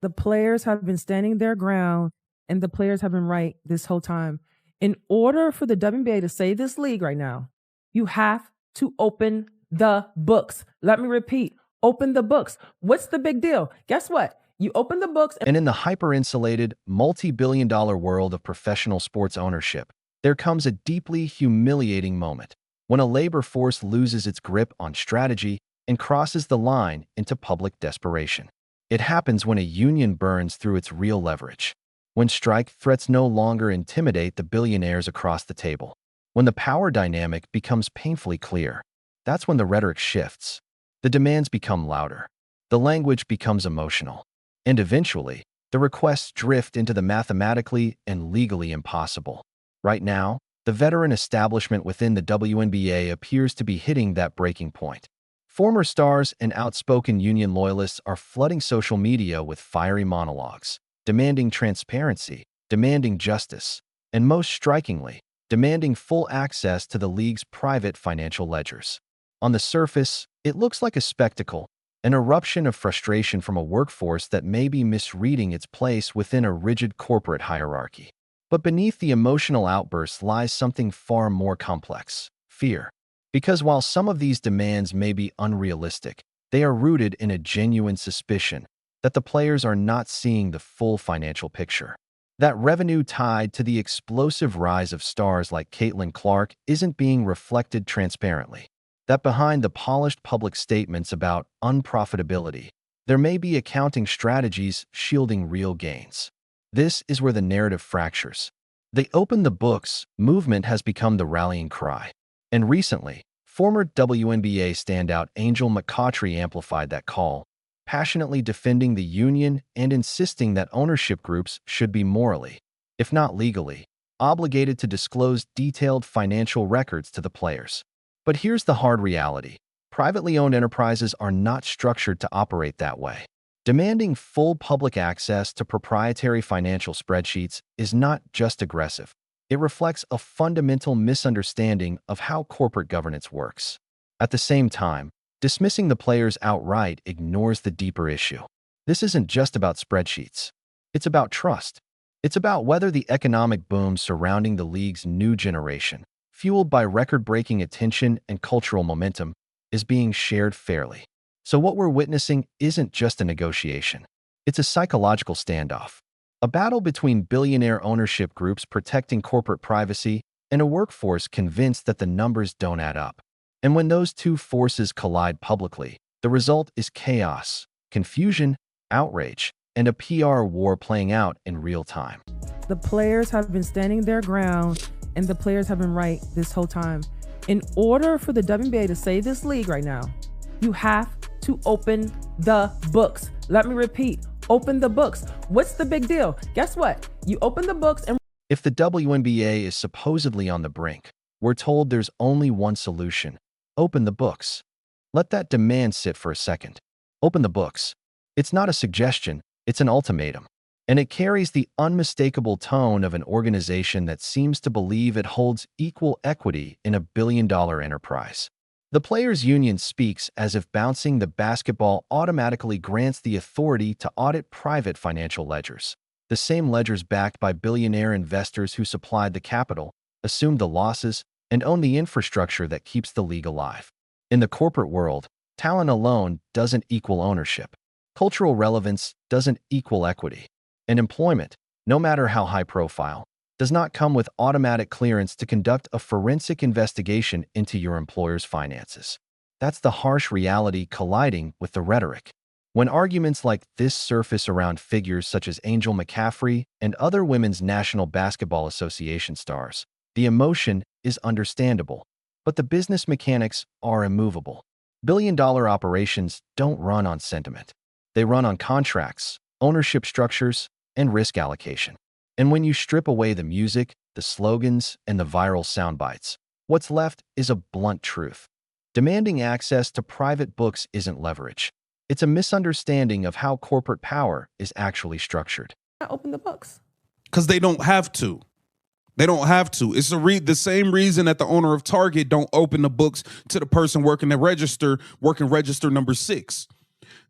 The players have been standing their ground and the players have been right this whole time. In order for the WNBA to save this league right now, you have to open the books. Let me repeat, open the books. What's the big deal? Guess what? You open the books. And in the hyper-insulated, multi-billion-dollar world of professional sports ownership, there comes a deeply humiliating moment when a labor force loses its grip on strategy and crosses the line into public desperation. It happens when a union burns through its real leverage, when strike threats no longer intimidate the billionaires across the table, when the power dynamic becomes painfully clear. That's when the rhetoric shifts. The demands become louder. The language becomes emotional. And eventually, the requests drift into the mathematically and legally impossible. Right now, the veteran establishment within the WNBA appears to be hitting that breaking point. Former stars and outspoken union loyalists are flooding social media with fiery monologues, demanding transparency, demanding justice, and most strikingly, demanding full access to the league's private financial ledgers. On the surface, it looks like a spectacle, an eruption of frustration from a workforce that may be misreading its place within a rigid corporate hierarchy. But beneath the emotional outbursts lies something far more complex: fear. Because while some of these demands may be unrealistic, they are rooted in a genuine suspicion that the players are not seeing the full financial picture. That revenue tied to the explosive rise of stars like Caitlin Clark isn't being reflected transparently. That behind the polished public statements about unprofitability, there may be accounting strategies shielding real gains. This is where the narrative fractures. The open the books movement has become the rallying cry. And recently, former WNBA standout Angel McCoughtry amplified that call, passionately defending the union and insisting that ownership groups should be morally, if not legally, obligated to disclose detailed financial records to the players. But here's the hard reality. Privately owned enterprises are not structured to operate that way. Demanding full public access to proprietary financial spreadsheets is not just aggressive. It reflects a fundamental misunderstanding of how corporate governance works. At the same time, dismissing the players outright ignores the deeper issue. This isn't just about spreadsheets. It's about trust. It's about whether the economic boom surrounding the league's new generation, fueled by record-breaking attention and cultural momentum, is being shared fairly. So what we're witnessing isn't just a negotiation. It's a psychological standoff. A battle between billionaire ownership groups protecting corporate privacy and a workforce convinced that the numbers don't add up. And when those two forces collide publicly, the result is chaos, confusion, outrage, and a PR war playing out in real time. The players have been standing their ground and the players have been right this whole time. In order for the WNBA to save this league right now, you have to open the books. Let me repeat, open the books. What's the big deal? Guess what? You open the books and... If the WNBA is supposedly on the brink, we're told there's only one solution: open the books. Let that demand sit for a second. Open the books. It's not a suggestion, it's an ultimatum. And it carries the unmistakable tone of an organization that seems to believe it holds equal equity in a billion-dollar enterprise. The players' union speaks as if bouncing the basketball automatically grants the authority to audit private financial ledgers, the same ledgers backed by billionaire investors who supplied the capital, assumed the losses, and own the infrastructure that keeps the league alive. In the corporate world, talent alone doesn't equal ownership. Cultural relevance doesn't equal equity. And employment, no matter how high profile, does not come with automatic clearance to conduct a forensic investigation into your employer's finances. That's the harsh reality colliding with the rhetoric. When arguments like this surface around figures such as Angel McCoughtry and other Women's National Basketball Association stars, the emotion is understandable, but the business mechanics are immovable. Billion-dollar operations don't run on sentiment. They run on contracts, ownership structures, and risk allocation. And when you strip away the music, the slogans, and the viral sound bites, what's left is a blunt truth. Demanding access to private books isn't leverage. It's a misunderstanding of how corporate power is actually structured. Open the books. Because they don't have to. They don't have to. It's the same reason that the owner of Target don't open the books to the person working register number 6.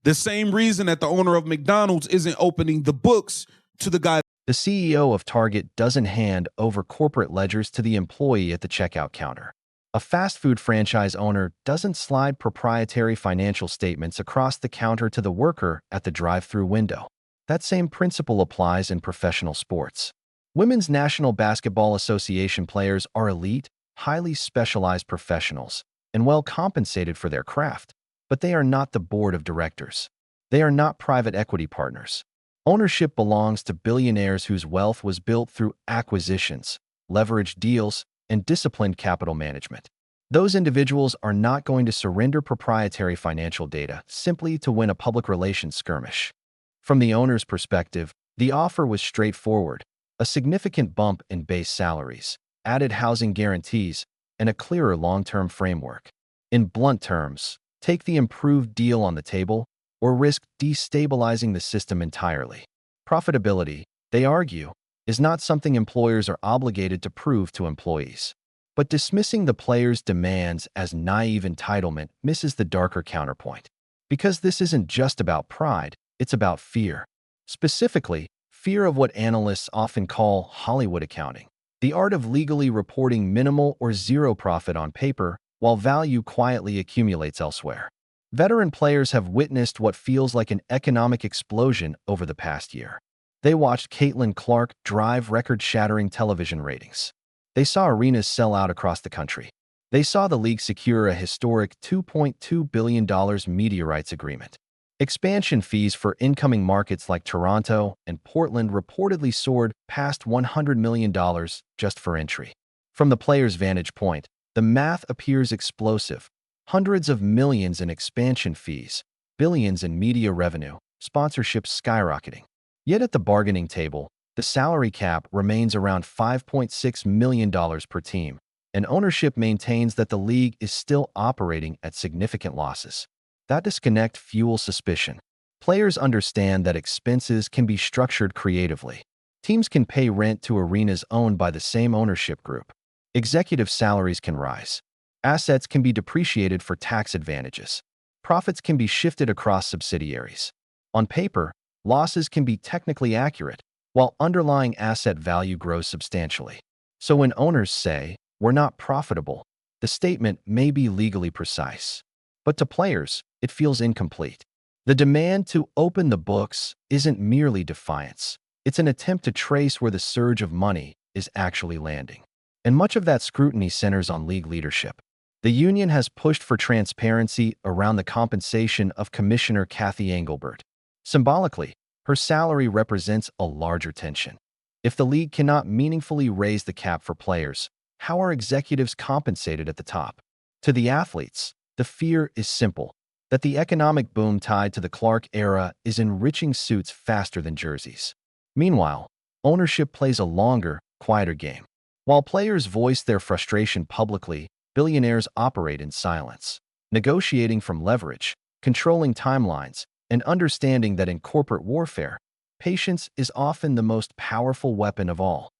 The same reason that the owner of McDonald's isn't opening the books to the guy. The CEO of Target doesn't hand over corporate ledgers to the employee at the checkout counter. A fast food franchise owner doesn't slide proprietary financial statements across the counter to the worker at the drive-through window. That same principle applies in professional sports. Women's National Basketball Association players are elite, highly specialized professionals and well compensated for their craft, but they are not the board of directors. They are not private equity partners. Ownership belongs to billionaires whose wealth was built through acquisitions, leveraged deals, and disciplined capital management. Those individuals are not going to surrender proprietary financial data simply to win a public relations skirmish. From the owner's perspective, the offer was straightforward: a significant bump in base salaries, added housing guarantees, and a clearer long-term framework. In blunt terms, take the improved deal on the table or risk destabilizing the system entirely. Profitability, they argue, is not something employers are obligated to prove to employees. But dismissing the players' demands as naive entitlement misses the darker counterpoint. Because this isn't just about pride, it's about fear. Specifically, fear of what analysts often call Hollywood accounting, the art of legally reporting minimal or zero profit on paper while value quietly accumulates elsewhere. Veteran players have witnessed what feels like an economic explosion over the past year. They watched Caitlin Clark drive record-shattering television ratings. They saw arenas sell out across the country. They saw the league secure a historic $2.2 billion media rights agreement. Expansion fees for incoming markets like Toronto and Portland reportedly soared past $100 million just for entry. From the player's vantage point, the math appears explosive. Hundreds of millions in expansion fees, billions in media revenue, sponsorships skyrocketing. Yet at the bargaining table, the salary cap remains around $5.6 million per team, and ownership maintains that the league is still operating at significant losses. That disconnect fuels suspicion. Players understand that expenses can be structured creatively. Teams can pay rent to arenas owned by the same ownership group. Executive salaries can rise. Assets can be depreciated for tax advantages. Profits can be shifted across subsidiaries. On paper, losses can be technically accurate, while underlying asset value grows substantially. So when owners say, "We're not profitable," the statement may be legally precise. But to players, it feels incomplete. The demand to open the books isn't merely defiance. It's an attempt to trace where the surge of money is actually landing. And much of that scrutiny centers on league leadership. The union has pushed for transparency around the compensation of Commissioner Kathy Engelbert. Symbolically, her salary represents a larger tension. If the league cannot meaningfully raise the cap for players, how are executives compensated at the top? To the athletes, the fear is simple: that the economic boom tied to the Clark era is enriching suits faster than jerseys. Meanwhile, ownership plays a longer, quieter game. While players voice their frustration publicly, billionaires operate in silence, negotiating from leverage, controlling timelines, and understanding that in corporate warfare, patience is often the most powerful weapon of all.